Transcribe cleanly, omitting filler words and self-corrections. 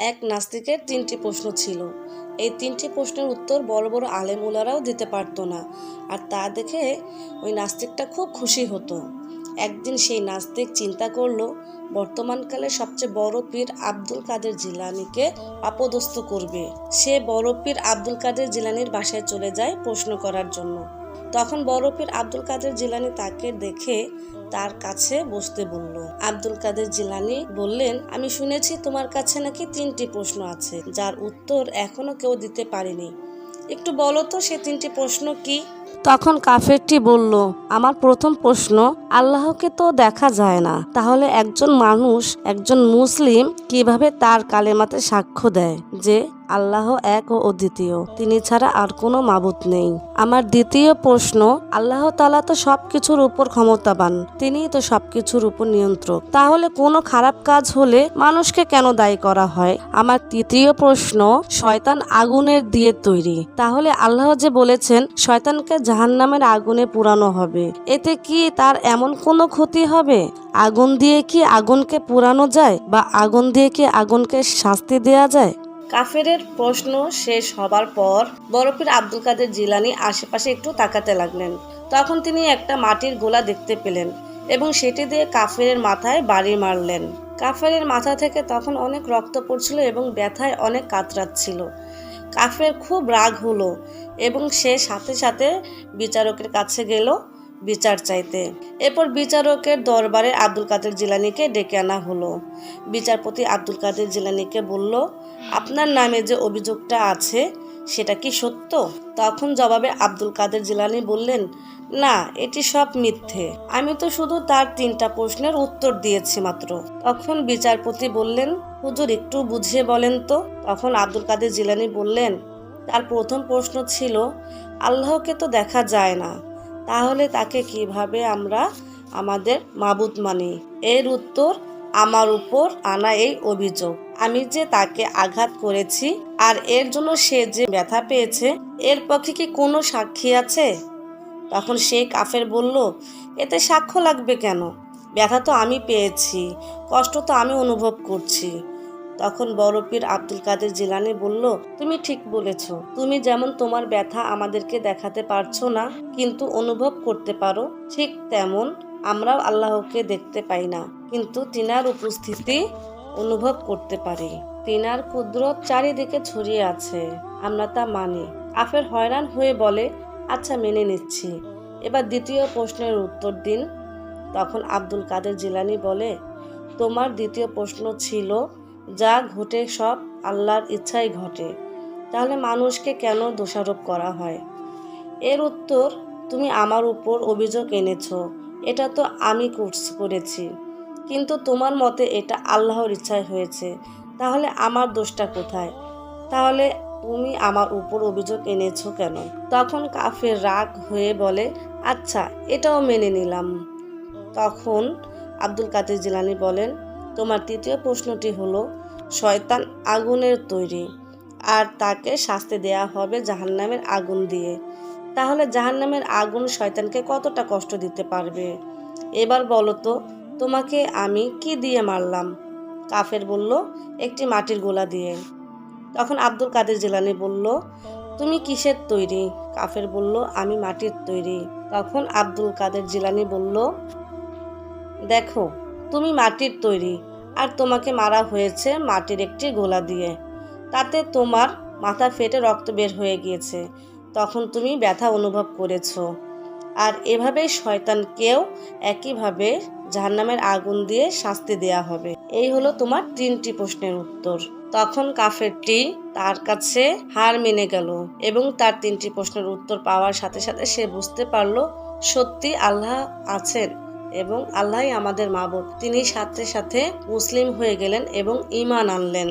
এক নাস্তিকের 3টি প্রশ্ন ছিল। এই 3টি প্রশ্নের উত্তর বড় বড় আলেমুলারাও দিতে পারতো না, আর তা দেখে ওই নাস্তিকটা খুব খুশি হতো। একদিন সেই নাস্তিক চিন্তা করলো বর্তমানকালে সবচেয়ে বড় পীর আব্দুল কাদের জিলানীকে আপদস্থ করবে। সে বড় পীর আব্দুল কাদের জিলানীর বাসায় চলে যায় প্রশ্ন করার জন্য। তখন বড় পীর আব্দুল কাদের জিলানী তাকে দেখে তার কাছে বসতে বলল। আব্দুল কাদের জিলানী বললেন, আমি শুনেছি তোমার কাছে নাকি 3টি প্রশ্ন আছে, যার উত্তর এখনো কেউ দিতে পারেনি। একটু বলো তো সে 3টি প্রশ্ন কি? তখন কাফেরটি বলল, আমার প্রথম প্রশ্ন, আল্লাহকে তো দেখা যায় না, তাহলে একজন মানুষ, একজন মুসলিম কিভাবে তার কালেমাতে সাক্ষ্য দেয় যে আল্লাহ এক ও অদ্বিতীয়, তিনি ছাড়া আর কোনো মাবুদ নেই? আমার দ্বিতীয় প্রশ্ন, আল্লাহ তাআলা তো সবকিছুর উপর ক্ষমতাবান, তিনিই তো সবকিছুর উপর নিয়ন্ত্রক, তাহলে কোনো খারাপ কাজ হলে মানুষকে কেন দায়ী করা হয়? আমার তৃতীয় প্রশ্ন, শয়তান আগুনের দিয়ে তৈরি, তাহলে আল্লাহ যে বলেছেন শয়তানকে জাহান্নামের আগুনে পুরানো হবে, এতে কি তার এমন কোনো ক্ষতি হবে? আগুন দিয়ে কি আগুনকে পুরানো যায়, বা আগুন দিয়ে কি আগুনকে শাস্তি দেয়া যায়? কাফেরের প্রশ্ন শেষ হবার পর বড় পীর আব্দুল কাদের জিলানী আশেপাশে একটু তাকাতে লাগলেন। তখন তিনি একটা মাটির গোলা দেখতে পেলেন এবং সেটি দিয়ে কাফেরের মাথায় বাড়ি মারলেন। কাফেরের মাথা থেকে তখন অনেক রক্ত পড়ছিল এবং ব্যথায় অনেক কাতরাচ্ছিল। কাফের খুব রাগ হলো এবং সে সাথে সাথে বিচারকের কাছে গেল বিচার চাইতে। এরপর বিচারকের দরবারে আব্দুল কাদের জিলানীকে ডেকে আনা হলো। বিচারপতি আব্দুল কাদের জিলানীকে বলল, আপনার নামে যে অভিযোগটা আছে সেটা কি সত্য? তখন জবাবে আব্দুল কাদের জিলানী বললেন, না, এটি সব মিথ্যে, আমি তো শুধু তার 3টা প্রশ্নের উত্তর দিয়েছি মাত্র। তখন বিচারপতি বললেন, হুজুর একটু বুঝিয়ে বলেন তো। তখন আব্দুল কাদের জিলানী বললেন, তার প্রথম প্রশ্ন ছিল, আল্লাহকে তো দেখা যায় না, তাহলে তাকে কিভাবে আমরা আমাদের মাবুদ মানি? এর উত্তর, আমার উপর আনা এই অভিযোগ, আমি যে তাকে আঘাত করেছি আর এর জন্য সে যে ব্যথা পেয়েছে, এর পক্ষে কি কোনো সাক্ষী আছে? তখন সেই কাফের বলল, এতে সাক্ষ্য লাগবে কেন? ব্যথা তো আমি পেয়েছি, কষ্ট তো আমি অনুভব করছি। তখন বড় পীর আব্দুল কাদের জিলানী বলল, তুমি ঠিক বলেছ, তুমি যেমন তোমার ব্যথা আমাদেরকে দেখাতে পারছো না কিন্তু অনুভব করতে পারো, ঠিক তেমন আমরাও আল্লাহকে দেখতে পাই না, কিন্তু তিনার উপস্থিতি অনুভব করতে পারি। তিনার কুদরত চারিদিকে ছড়িয়ে আছে, আমরা তা মানি। কাফের হয়রান হয়ে বলে, আচ্ছা মেনে নিচ্ছি, এবার দ্বিতীয় প্রশ্নের উত্তর দিন। তখন আব্দুল কাদের জিলানী বলে, তোমার দ্বিতীয় প্রশ্ন ছিল, যা ঘটে সব আল্লাহর ইচ্ছায় ঘটে, তাহলে মানুষকে কেন দোষারোপ করা হয়? এর উত্তর, তুমি আমার উপর অভিযোগ এনেছ, এটা তো আমি করেছি, কিন্তু তোমার মতে এটা আল্লাহর ইচ্ছায় হয়েছে, তাহলে আমার দোষটা কোথায়? তাহলে তুমি আমার উপর অভিযোগ এনেছো কেন? তখন কাফের রাগ হয়ে বলে, আচ্ছা এটাও মেনে নিলাম। তখন আব্দুল কাদের জিলানী বলেন, তোমার তৃতীয় প্রশ্নটি হলো, শয়তান আগুনের তৈরি আর তাকে শাস্তি দেয়া হবে জাহান্নামের আগুন দিয়ে, তাহলে জাহান্নামের আগুন শয়তানকে কতটা কষ্ট দিতে পারবে? এবার বলো তো, তোমাকে আমি কি দিয়ে মারলাম? কাফের বলল, একটি মাটির গোলা দিয়ে। তখন আব্দুল কাদের জিলানী বলল, তুমি কিসের তৈরি? কাফের বলল, আমি মাটির তৈরি। তখন আব্দুল কাদের জিলানী বলল, দেখো, তুমি মাটির তৈরি আর তোমাকে মারা হয়েছে মাটির একটি গোলা দিয়ে, তাতে তোমার মাথা ফেটে রক্ত বের হয়ে গিয়েছে, তখন তুমি ব্যথা অনুভব করেছো, আর এভাবেই শয়তানকেও একইভাবে জাহান্নামের আগুন দিয়ে শাস্তি দেয়া হবে। এই হলো তোমার 3টি প্রশ্নের উত্তর। তখন কাফেরটি তার কাছে হার মেনে গেল এবং তার 3টি প্রশ্নের উত্তর পাওয়ার সাথে সাথে সে বুঝতে পারলো সত্যি আল্লাহ আছেন এবং আল্লাহই আমাদের মাবুদ। তিনি সাথে সাথে মুসলিম হয়ে গেলেন এবং ঈমান আনলেন।